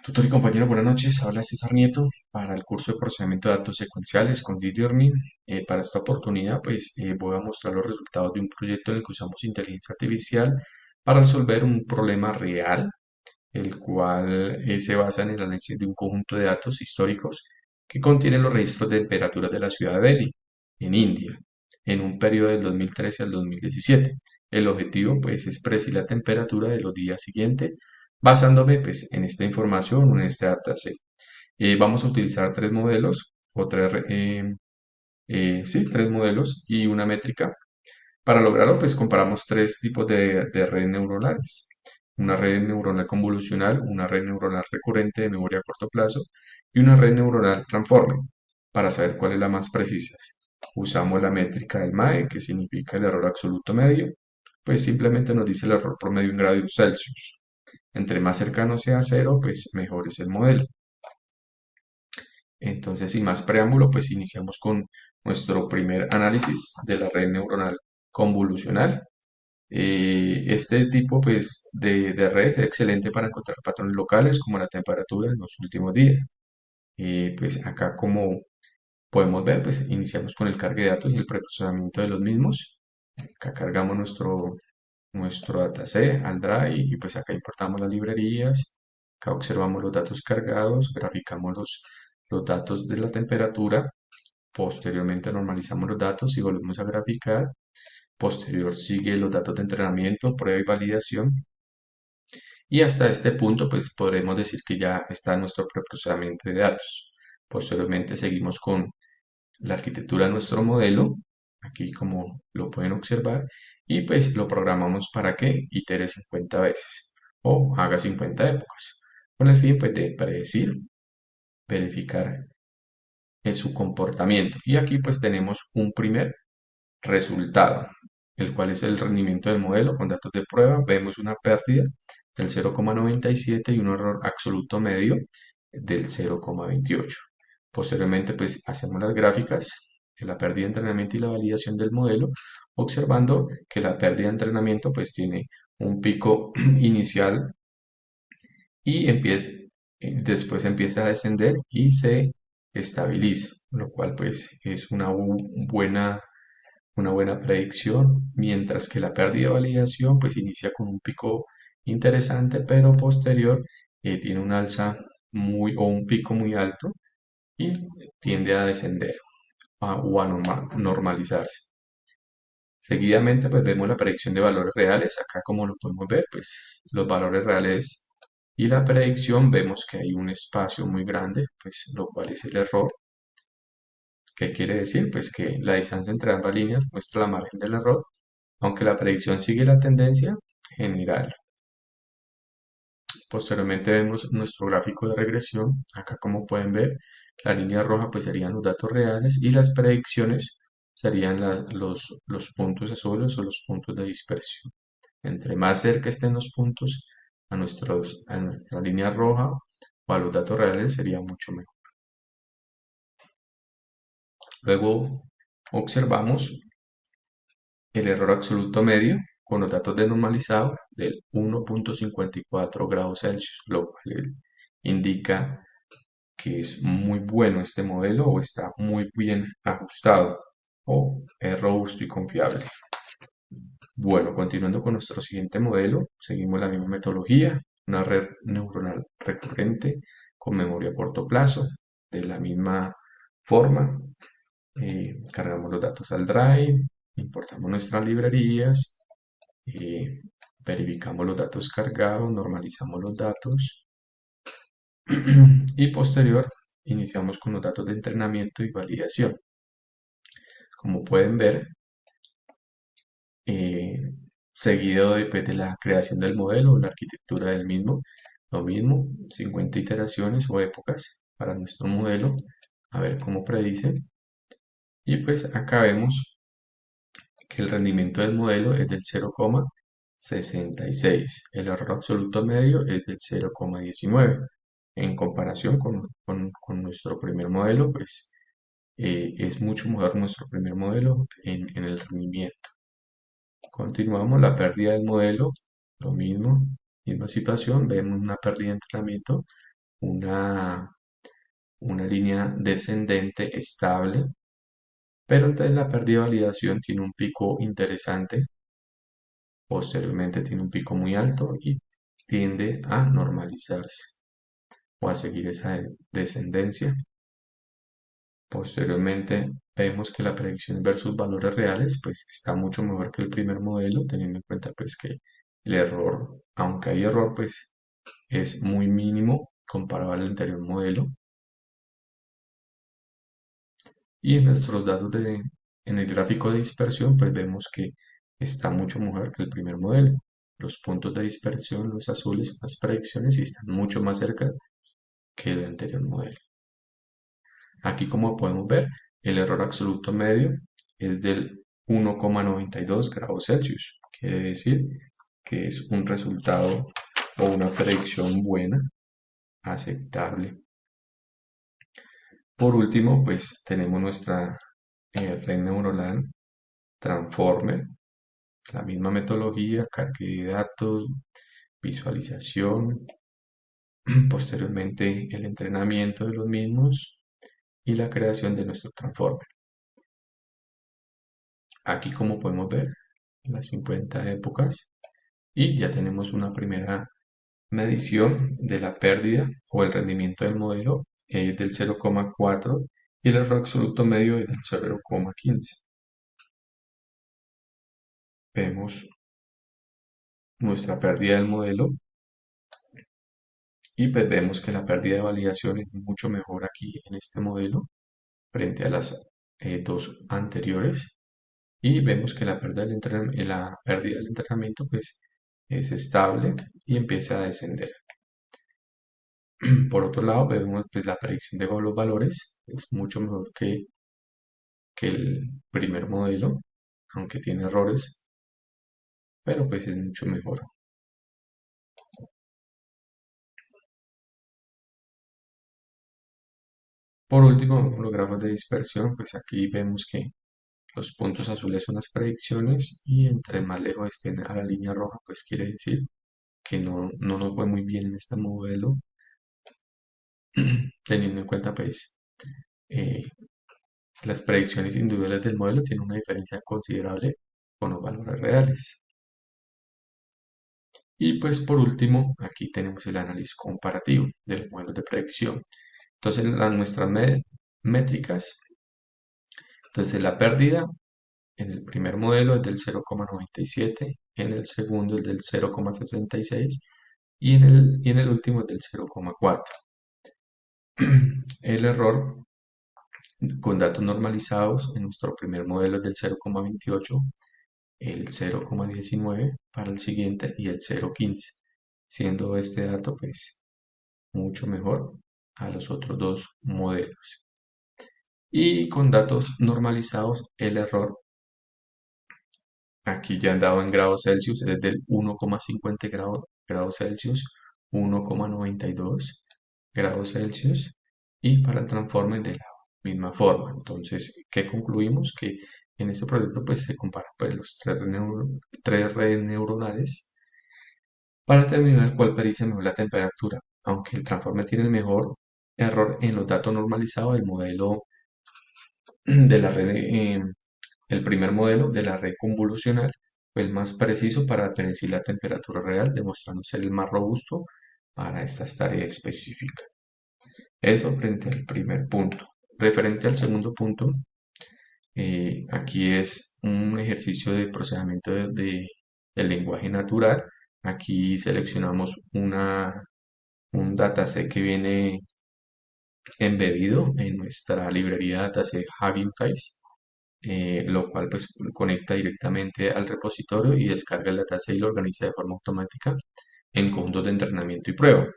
Tutor y compañero, buenas noches. Habla César Nieto para el curso de procesamiento de datos secuenciales con Deep Learning. Para esta oportunidad, voy a mostrar los resultados de un proyecto en el que usamos inteligencia artificial para resolver un problema real, el cual se basa en el análisis de un conjunto de datos históricos que contienen los registros de temperaturas de la ciudad de Delhi, en India, en un periodo del 2013 al 2017. El objetivo, pues, es predecir la temperatura de los días siguientes basándome, pues, en esta información o en este dataset. Vamos a utilizar tres modelos o sí, tres modelos y una métrica. Para lograrlo, pues comparamos tres tipos de redes neuronales. Una red neuronal convolucional, una red neuronal recurrente de memoria a corto plazo y una red neuronal transformer para saber cuál es la más precisa. Usamos la métrica del MAE, que significa el error absoluto medio, pues simplemente nos dice el error promedio en grados Celsius. Entre más cercano sea a cero, pues mejor es el modelo. Entonces, sin más preámbulo, pues iniciamos con nuestro primer análisis de la red neuronal convolucional. Este tipo pues, de red es excelente para encontrar patrones locales como la temperatura en los últimos días. Pues acá como podemos ver, pues iniciamos con el cargue de datos y el preprocesamiento de los mismos. Acá cargamos nuestro dataset al Drive y pues acá importamos las librerías. Acá observamos los datos cargados, graficamos los datos de la temperatura. Posteriormente normalizamos los datos y volvemos a graficar. Posterior sigue los datos de entrenamiento, prueba y validación. Y hasta este punto, pues podremos decir que ya está nuestro preprocesamiento de datos. Posteriormente seguimos con la arquitectura de nuestro modelo, aquí como lo pueden observar, y pues lo programamos para que itere 50 veces o haga 50 épocas, con el fin pues de predecir, verificar su comportamiento. Y aquí pues tenemos un primer resultado, el cual es el rendimiento del modelo con datos de prueba. Vemos una pérdida del 0,97 y un error absoluto medio del 0,28. Posteriormente, pues hacemos las gráficas de la pérdida de entrenamiento y la validación del modelo, observando que la pérdida de entrenamiento pues tiene un pico inicial y después empieza a descender y se estabiliza, lo cual pues es una buena predicción, mientras que la pérdida de validación pues inicia con un pico interesante, pero posterior tiene un alza o un pico muy alto y tiende a descender o a normalizarse. Seguidamente pues vemos la predicción de valores reales, acá como lo podemos ver pues los valores reales y la predicción vemos que hay un espacio muy grande, pues lo cual es el error. ¿Qué quiere decir? Pues que la distancia entre ambas líneas muestra la margen del error, aunque la predicción sigue la tendencia general. Posteriormente vemos nuestro gráfico de regresión. Acá como pueden ver, la línea roja pues serían los datos reales y las predicciones serían los puntos azules o los puntos de dispersión. Entre más cerca estén los puntos a nuestra línea roja o a los datos reales sería mucho mejor. Luego observamos el error absoluto medio con los datos de normalizado del 1,54 grados Celsius, lo cual indica que es muy bueno este modelo o está muy bien ajustado o es robusto y confiable. Bueno, continuando con nuestro siguiente modelo, seguimos la misma metodología, una red neuronal recurrente con memoria a corto plazo, de la misma forma. Cargamos los datos al Drive, importamos nuestras librerías, eh, verificamos los datos cargados, normalizamos los datos y posterior iniciamos con los datos de entrenamiento y validación. Como pueden ver, eh, seguido de la creación del modelo, la arquitectura del mismo, lo mismo, 50 iteraciones o épocas para nuestro modelo, a ver cómo predice. Y pues acá vemos que el rendimiento del modelo es del 0,66. El error absoluto medio es del 0,19. En comparación con nuestro primer modelo, pues es mucho mejor nuestro primer modelo en el rendimiento. Continuamos la pérdida del modelo, lo mismo, misma situación, vemos una pérdida de entrenamiento una, una línea descendente estable, pero entonces la pérdida de validación tiene un pico interesante, posteriormente tiene un pico muy alto y tiende a normalizarse o a seguir esa descendencia. Posteriormente vemos que la predicción versus valores reales pues está mucho mejor que el primer modelo, teniendo en cuenta pues que el error, aunque hay error, pues es muy mínimo comparado al anterior modelo. Y en nuestros datos en el gráfico de dispersión pues vemos que está mucho mejor que el primer modelo. Los puntos de dispersión, los azules, son las predicciones y están mucho más cerca que el anterior modelo. Aquí, como podemos ver, el error absoluto medio es del 1,92 grados Celsius. Quiere decir que es un resultado o una predicción buena, aceptable. Por último, pues tenemos nuestra red neuronal Transformer, la misma metodología, carga de datos, visualización, posteriormente el entrenamiento de los mismos y la creación de nuestro Transformer. Aquí, como podemos ver, las 50 épocas y ya tenemos una primera medición de la pérdida o el rendimiento del modelo es del 0,4 y el error absoluto medio es del 0,15. Vemos nuestra pérdida del modelo y pues vemos que la pérdida de validación es mucho mejor aquí en este modelo frente a las dos anteriores y vemos que la pérdida del entrenamiento pues es estable y empieza a descender. Por otro lado, vemos pues, la predicción de los valores es mucho mejor que el primer modelo, aunque tiene errores, pero pues es mucho mejor. Por último, vemos los grafos de dispersión, pues aquí vemos que los puntos azules son las predicciones y entre más lejos estén a la línea roja, pues quiere decir que no nos fue muy bien en este modelo, teniendo en cuenta pues eh, las predicciones individuales del modelo tienen una diferencia considerable con los valores reales. Y pues por último, aquí tenemos el análisis comparativo de los modelos de predicción. Entonces, nuestras métricas, entonces la pérdida en el primer modelo es del 0,97, en el segundo es del 0,66 y en el último es del 0,4. El error con datos normalizados en nuestro primer modelo es del 0,28, el 0,19 para el siguiente y el 0,15, siendo este dato pues mucho mejor a los otros dos modelos. Y con datos normalizados, el error aquí ya han dado en grados Celsius es del 1,50 grados Celsius, 1,92 grados Celsius y para el transforme de la misma forma. Entonces, ¿qué concluimos? Que en este proyecto pues se comparan pues, los tres redes neuronales para determinar cuál predice mejor la temperatura. Aunque el transforme tiene el mejor error en los datos normalizados, el modelo de la red, el primer modelo de la red convolucional fue el más preciso para predecir la temperatura real, demostrando ser el más robusto para estas tareas específicas. Eso frente al primer punto. Referente al segundo punto, aquí es un ejercicio de procesamiento del lenguaje natural. Aquí seleccionamos un dataset que viene embebido en nuestra librería dataset Hugging Face, lo cual pues conecta directamente al repositorio y descarga el dataset y lo organiza de forma automática en conjuntos de entrenamiento y prueba.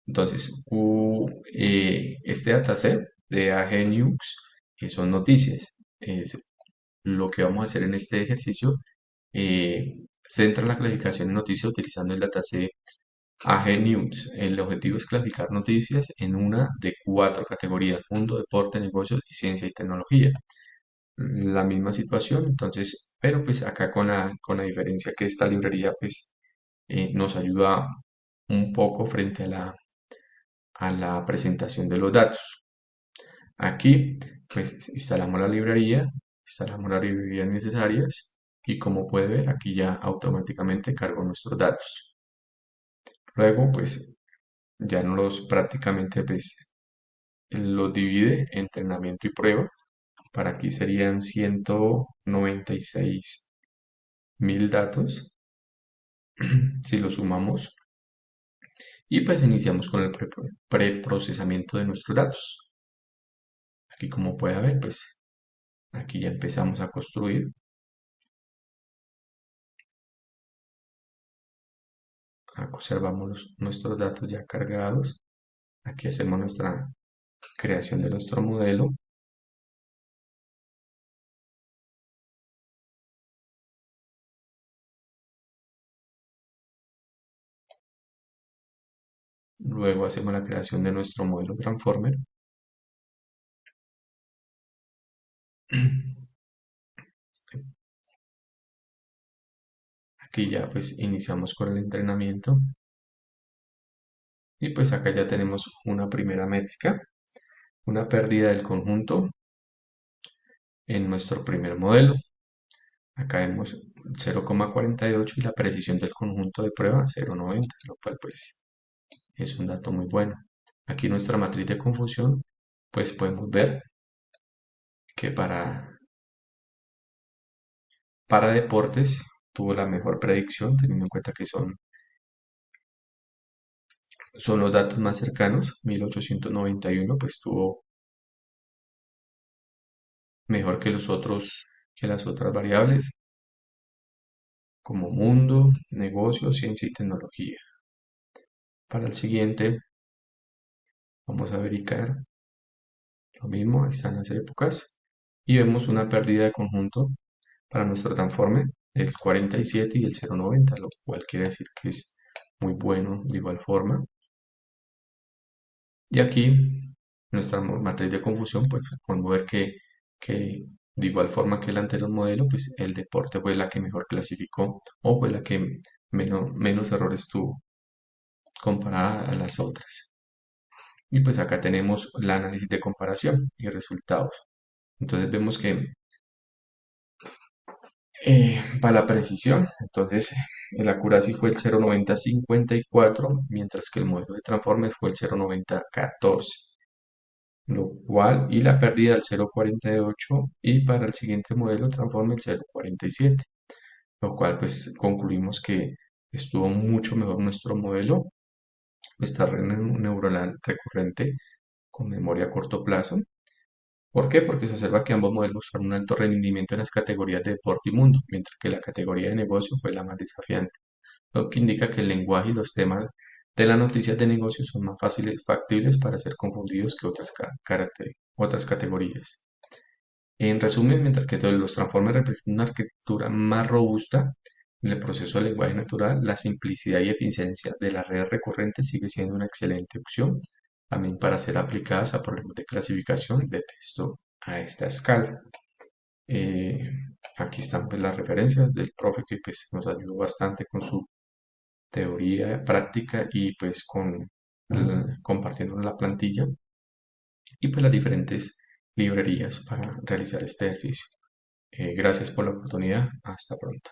Entonces, este dataset de AGNux son noticias. Lo que vamos a hacer en este ejercicio centra la clasificación de noticias utilizando el dataset AGNews. El objetivo es clasificar noticias en una de cuatro categorías: mundo, deporte, negocios y ciencia y tecnología. La misma situación, entonces, pero pues acá con la diferencia que esta librería pues nos ayuda un poco frente a la presentación de los datos. Aquí, pues instalamos la librería, instalamos las librerías necesarias y como puede ver, aquí ya automáticamente cargó nuestros datos. Luego, pues ya no los prácticamente pues, los divide entrenamiento y prueba. Para aquí serían 196.000 datos si lo sumamos. Y pues iniciamos con el preprocesamiento de nuestros datos. Aquí como puede ver, pues aquí ya empezamos a construir. Observamos nuestros datos ya cargados. Aquí hacemos nuestra creación de nuestro modelo. Luego hacemos la creación de nuestro modelo Transformer. Aquí ya pues iniciamos con el entrenamiento. Y pues acá ya tenemos una primera métrica, una pérdida del conjunto en nuestro primer modelo. Acá vemos 0,48 y la precisión del conjunto de prueba 0,90, lo cual pues es un dato muy bueno. Aquí nuestra matriz de confusión, pues podemos ver que para deportes tuvo la mejor predicción, teniendo en cuenta que son los datos más cercanos. 1891 pues tuvo mejor que que las otras variables, como mundo, negocio, ciencia y tecnología. Para el siguiente, vamos a verificar lo mismo, ahí están las épocas, y vemos una pérdida de conjunto para nuestro transforme del 47 y el 0,90, lo cual quiere decir que es muy bueno de igual forma. Y aquí, nuestra matriz de confusión, pues podemos ver que de igual forma que el anterior modelo, pues el deporte fue la que mejor clasificó o fue la que menos errores tuvo comparada a las otras. Y pues acá tenemos el análisis de comparación y resultados. Entonces vemos que para la precisión, entonces el accuracy fue el 0,9054, mientras que el modelo de Transformers fue el 0,9014, lo cual, y la pérdida del 0,48, y para el siguiente modelo Transformers el 0,47, lo cual pues concluimos que estuvo mucho mejor nuestro modelo, nuestra red neuronal recurrente con memoria a corto plazo. ¿Por qué? Porque se observa que ambos modelos mostraron un alto rendimiento en las categorías de deporte y mundo, mientras que la categoría de negocio fue la más desafiante, lo que indica que el lenguaje y los temas de las noticias de negocio son más fáciles factibles para ser confundidos que otras categorías. En resumen, mientras que todos los transformes representan una arquitectura más robusta en el proceso del lenguaje natural, la simplicidad y eficiencia de las redes recurrentes sigue siendo una excelente opción también para ser aplicadas a problemas de clasificación de texto a esta escala. Eh, Aquí están pues, las referencias del profe que pues, nos ayudó bastante con su teoría práctica y pues compartiendo la plantilla y pues las diferentes librerías para realizar este ejercicio. Gracias por la oportunidad. Hasta pronto.